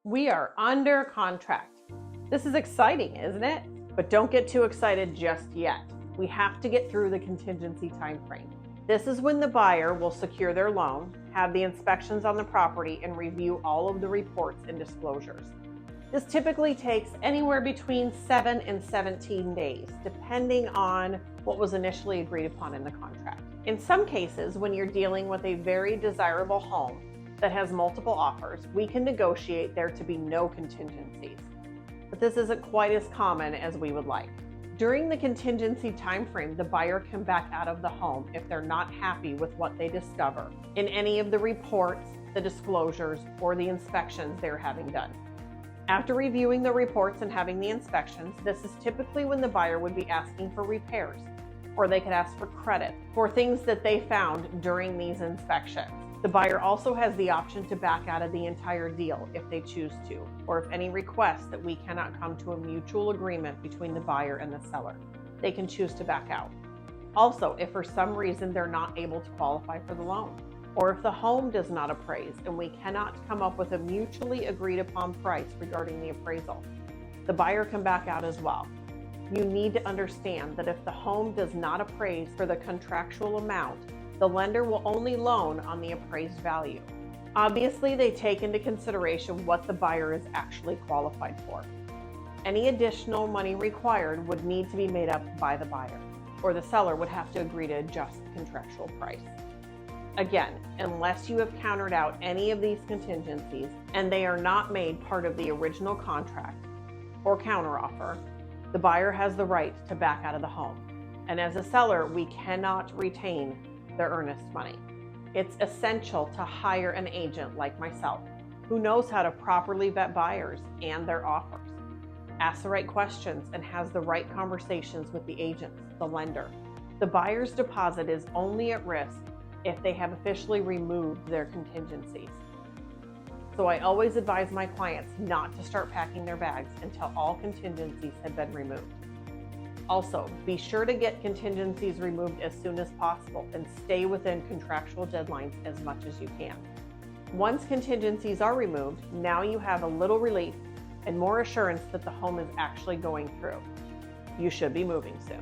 We are under contract. This is exciting, isn't it? But don't get too excited just yet. We have to get through the contingency time frame. This is when the buyer will secure their loan, have the inspections on the property, and review all of the reports and disclosures. This typically takes anywhere between 7 and 17 days, depending on what was initially agreed upon in the contract. In some cases, when you're dealing with a very desirable home that has multiple offers, we can negotiate there to be no contingencies. But this isn't quite as common as we would like. During the contingency timeframe, the buyer can back out of the home if they're not happy with what they discover in any of the reports, the disclosures, or the inspections they're having done. After reviewing the reports and having the inspections, this is typically when the buyer would be asking for repairs, or they could ask for credit for things that they found during these inspections. The buyer also has the option to back out of the entire deal if they choose to, or if any requests that we cannot come to a mutual agreement between the buyer and the seller, they can choose to back out. Also, if for some reason they're not able to qualify for the loan, or if the home does not appraise and we cannot come up with a mutually agreed upon price regarding the appraisal, the buyer can back out as well. You need to understand that if the home does not appraise for the contractual amount, the lender will only loan on the appraised value. Obviously, they take into consideration what the buyer is actually qualified for. Any additional money required would need to be made up by the buyer, or the seller would have to agree to adjust the contractual price. Again, unless you have countered out any of these contingencies and they are not made part of the original contract or counteroffer, the buyer has the right to back out of the home. And as a seller, we cannot retain their earnest money. It's essential to hire an agent like myself who knows how to properly vet buyers and their offers, asks the right questions, and has the right conversations with the agents, the lender. The buyer's deposit is only at risk if they have officially removed their contingencies. So I always advise my clients not to start packing their bags until all contingencies have been removed. Also, be sure to get contingencies removed as soon as possible and stay within contractual deadlines as much as you can. Once contingencies are removed, now you have a little relief and more assurance that the home is actually going through. You should be moving soon.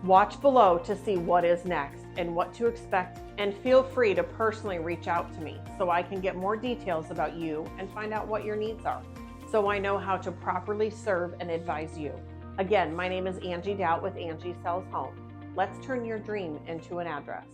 Watch below to see what is next and what to expect, and feel free to personally reach out to me so I can get more details about you and find out what your needs are, so I know how to properly serve and advise you. Again, my name is Angie Doubt with Angie Sells Home. Let's turn your dream into an address.